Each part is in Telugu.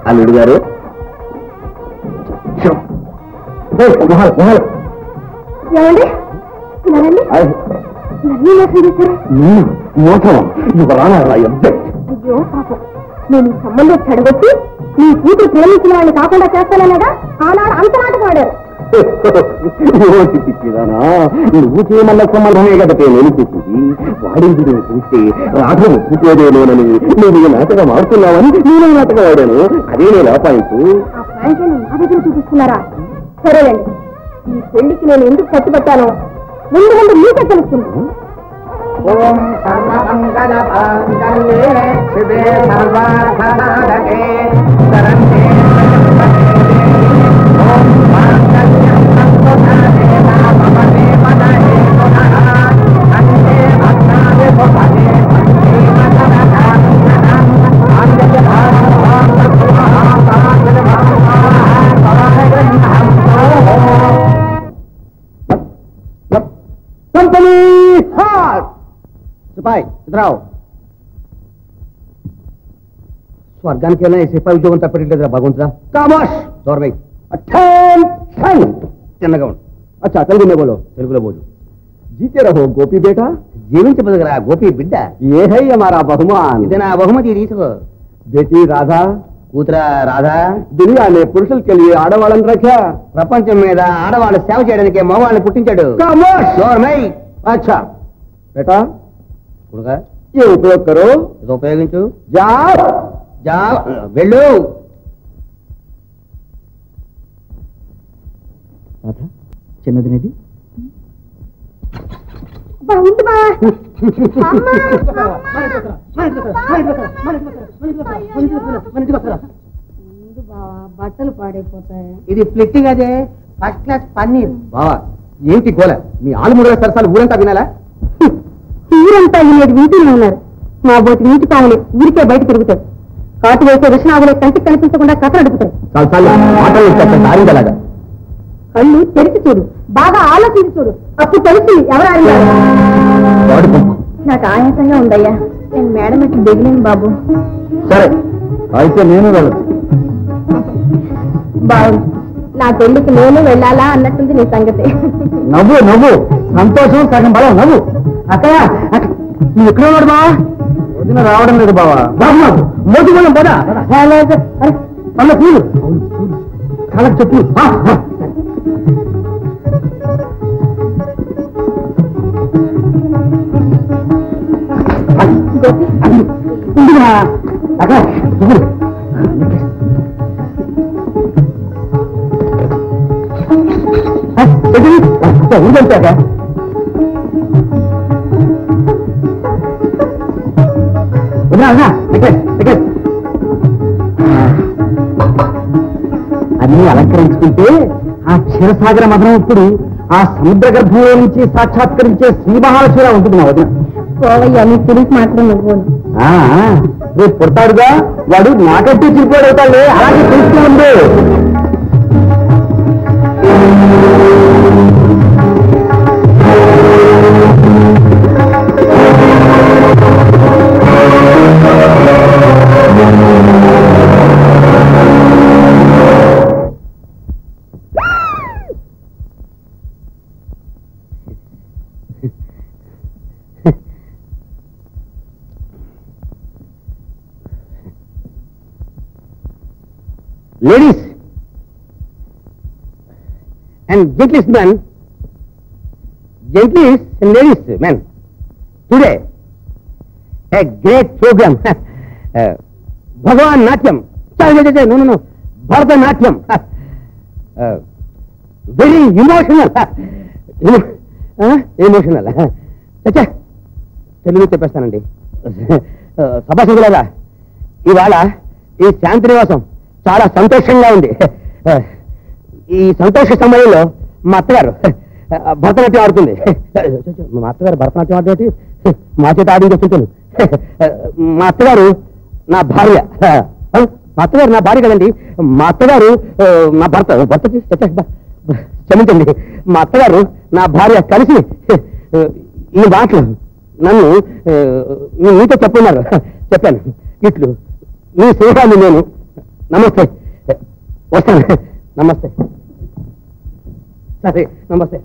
అల్లుడు గారు అయ్యో పాపం, నేను ఈ సంబంధం చెడగొట్టి నీ కూతురు ప్రేమించిన వాళ్ళని కాకుండా చేస్తానన్నగా ఆనాడు అంత నాటకం ఆడారు. పిచ్చిదానా, నువ్వు చేయమన్న సంబంధమే కదా నేను చేసింది. వాడింది నేను చూస్తే రాధ ఒప్పుకోదేమోనని నువ్వు ఈ నాటకం ఆడుతున్నావని నేను నాటకం ఆడాను. అదే నేను ఆ పాయింట్. ఆ పాయింట్లను నా దగ్గర చూపిస్తున్నారా? సరేనండి, ఈ పెళ్లికి నేను ఎందుకు కట్టుబట్టానో ముందు ముందు మీకే తెలుస్తుంది. ఓం సర్వమంగళ మాంగళ్యే శివే సర్వార్థసాధకే శరణ్యే ఓం మాంగళ్యం సంతునాదే భవతే పదహే పునః అంతే భక్తాదే భవతే వందే మతనః అంజలి భావం సత్యమః సమాజల భావం పరమగ్రంథం కంపెనీ హాట్ సిపాయి ఇద్దరావు. స్వర్గానికి వెళ్ళిన ఈ సిపాయి ఉద్యోగం తప్పట్లేదురా భగవంతుడా. కామోష్ దూరమై చిన్నగా ఉండు. అచ్చా తెలుగు బోలో, తెలుగులో బోలు. జీతే రహో గోపి బేటా, జీవించి బతుకురా గోపి బిడ్డ. ఏ హై హమారా బహుమాన్, ఇదే నా బహుమతి తీసుకో. బేటీ రాధా, కూతురా రాధా, దునియానే పురుషులకి వెళ్ళి ఆడవాళ్ళని రక్షా. ప్రపంచం మీద ఆడవాళ్ళు సేవ చేయడానికి మగవాళ్ళని పుట్టించాడు. అచ్చా బేటా కొడుగా ఏ ఉపయోగ కరో, ఇది ఉపయోగించు. జా జా వెళ్ళు. చిన్నదినది బట్టలు పాడైపోతాయి. ఇది ఫ్లిట్టింగ్ అదే ఫస్ట్ క్లాస్ పన్నీర్. బావా ఏంటి గోల, మీ ఆలుమూడల సరసాలు ఊరంతా వినాలా? ఊరంతా వినేది వీటిలో ఉన్నారు. మా బోటి నీటి పాములు ఊరికే బయట తిరుగుతాయి. కాటు వేసే విషనాగులే కంటికి కనిపించకుండా కథ నడుపుతాయి. కళ్ళు తెరిచి చూడు, బాగా ఆలోచించి చూడు, అప్పుడు తెలిసి ఎవరు. నాకు ఆయాసంగా ఉందయ్యా, నేను మేడం ఎట్లు దిగలేను బాబు. సరే అయితే నేను వెళ్ళదు. బాగుంది, నా పెళ్లికి నేను వెళ్ళాలా అన్నట్టుంది నీ సంగతి. నవ్వు నవ్వు, సంతోషం సగం బలం. నవ్వు. అక్కయ్య నువ్వు ఎక్కడ ఉన్నాడు బావా? వదిన రావడం లేదు బావా. బాబు మోటి పోయాం పదా. మళ్ళీ పూలు కళ్ళకు చెప్పు. ఊరంటాక అన్ని అలంకరించుకుంటే ఆ క్షీరసాగర మధురం ఇప్పుడు ఆ సముద్ర గర్భంలో నుంచి సాక్షాత్కరించే శ్రీమహాలక్ష్మిలా ఉంటుంది మా వదిన. పోవయ్యా, నీ తిరిగి మాత్రం నువ్వు. రేపు పుడతాడుగా వాడు నాకంటే చిరిపోడవుతాడు. అలాగే తెలుస్తూ ఉంది. Ladies and gentlemen, and ladies, men, today a great program, Bhagavan Natyam, no, Bharatanatyam, very emotional, Telugu చెప్పేస్తానండి. సభాసదులారా, ఇవాళ ఈ శాంతి నివాసం చాలా సంతోషంగా ఉంది. ఈ సంతోష సమయంలో మా అత్తగారు భరతనాట్యం ఆడుతుంది. మా అత్తగారు భరతనాట్యం ఆడేటి మా చేత ఆడించుకుంటాను. మా అత్తగారు నా భార్య. మా అత్తగారు నా భార్య కదండి, మా అత్తగారు నా భర్త క్షమించండి. మా అత్తగారు నా భార్య కలిసి ఈ మాటలు నన్ను మీతో చెప్పున్నారు. చెప్పాను, ఇట్లు మీ స్నేహాన్ని నేను నమస్తే వస్తాను నమస్తే సరే నమస్తే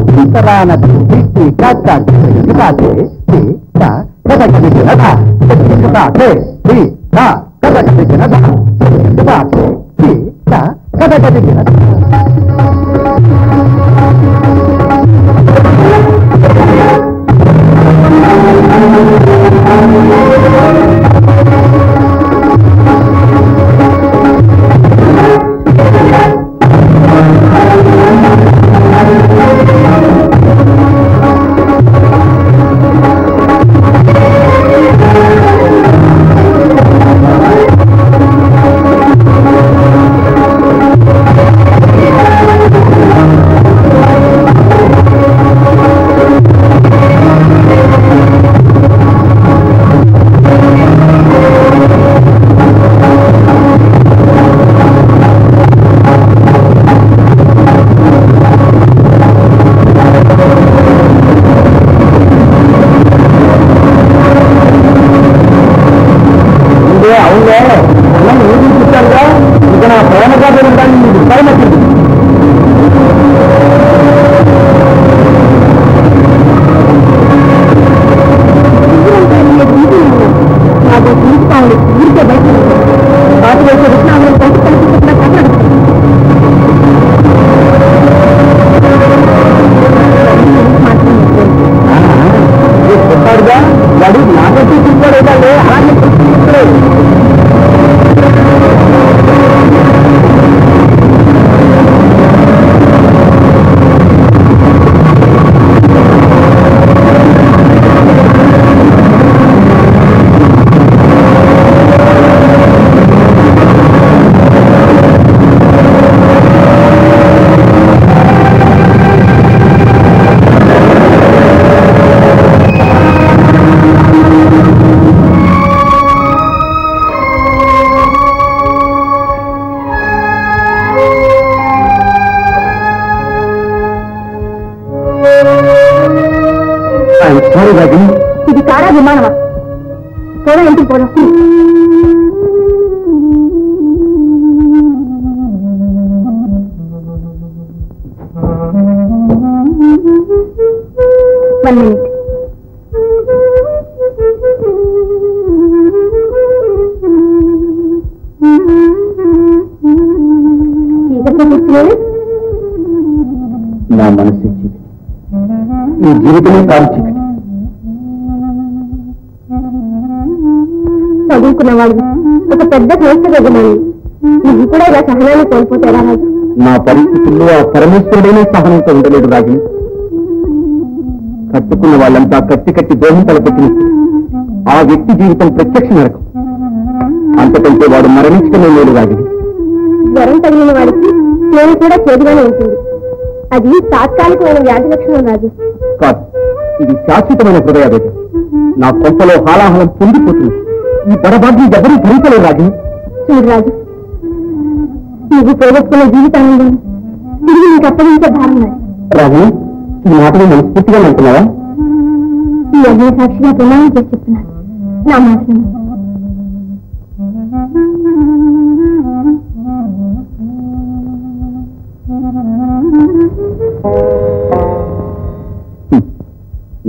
గీతరాన ఇది కారా విమానమా? పోదా ఇంటికి పోదా. One minute. చీకట్లో కూర్చున్నాడు. నా మనసు చీకటి, ఈ జీవితమే కాదు చీకటి. చదువుకున్న వాళ్ళు ఒక పెద్ద సంస్థ గజమని నువ్వు కూడా ఇలా సహనాన్ని కోల్పోతారా రాజు? నా పరిస్థితుల్లో ఆ పరమేశ్వరుడైనా సహనంతో ఉండలేడు రాజు. కట్టుకున్న వాళ్ళంతా కత్తి కట్టి దోహం తలపెట్టినట్టు ఆ వ్యక్తి జీవితం ప్రత్యక్ష నరకం. అంతకంటే వాడు మరణించడమే లేదు రాజు. జ్వరం తగిలిన వాడికి నేను కూడా చేదుగానే ఉంటుంది. అది తాత్కాలికమైన వ్యాధి లక్షణం రాజు. కాదు, ఇది శాశ్వతమైన హృదయావేదన. నా కొంపలో హాలాహలం పొందిపోతుంది. ఈ బడబాగ్ని ఎవరూ భరించలేరు రాజు. చూడు రాజు, నువ్వు పోగొట్టుకున్న జీవితాన్ని తిరిగి నీకు అప్పగించే భారం నాది. రాజు, ఈ మాటలు మనస్ఫూర్తిగా అంటున్నావా? ఈ అగ్ని సాక్షిగా ప్రమాణం చేసి చెప్తున్నాను. నా మాటను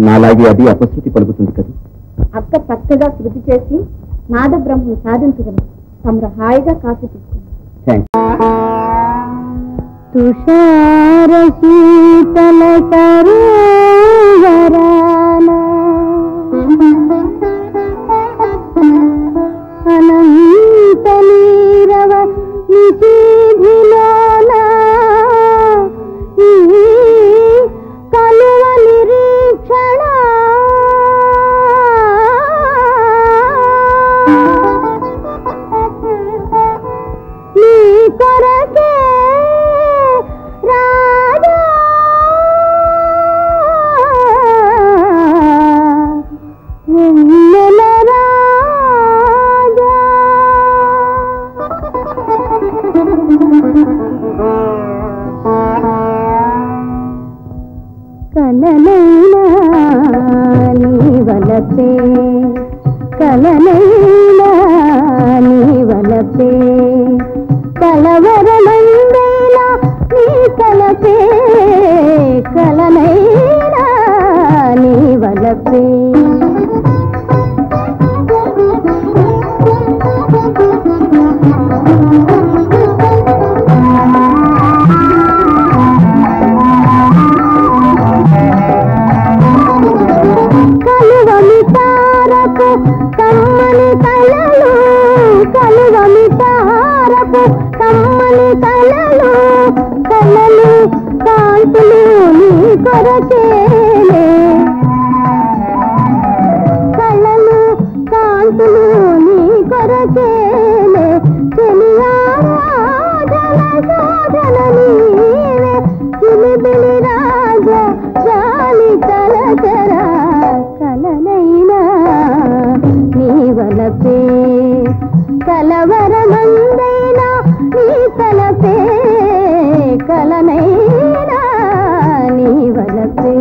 నాలాగే అది అపశృతి పలుకుతుంది కదా. అక్క చక్కగా శృతి చేసి నాద బ్రహ్మను సాధించగలరు. తమరు హాయిగా కాఫీ తీసుకున్నారు. తుషార శీతల సరోవరాన అనంత నీరవ నిశీధిలోన ఈ కలువ నిరీక్షణ నీ కొరకే రాజా వలపే కలువమి తారకు కమ్మని కలలు కలువమి తారకు కమ్మని కలలు కలలు కాంతులు నీ కొరకేలే కలలు కాంతులు నీ కొరకేలే చెలియారాధన సాధన నీవే చిలిబిలి రాజా జాలి తలచరా కలనైనా నీ వలపే కలవరమందైనా నీ తలపే కలనైనా నీ వలపే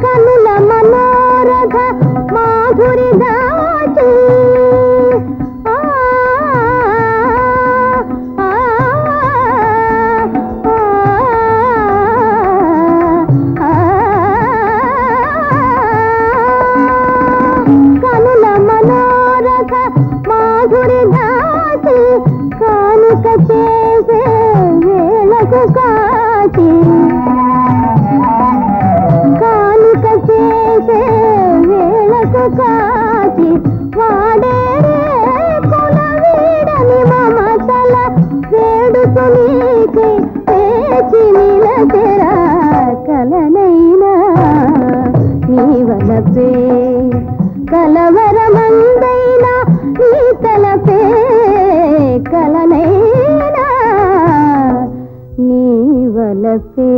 కనుల మనోరథ మాధురి దాచి కనుల మనోరథ మాధురి దాచి కానుక చేసే వేళకు కాచి కానుక చేసే వేళకు కాచి వాడే కుల వీడని మమతల వేడుకు నీకే పేచి నిలచెరా కలనైనా నీ వలపే కలవరమందైనా నీ తలపే కలనైనా నీ వలపే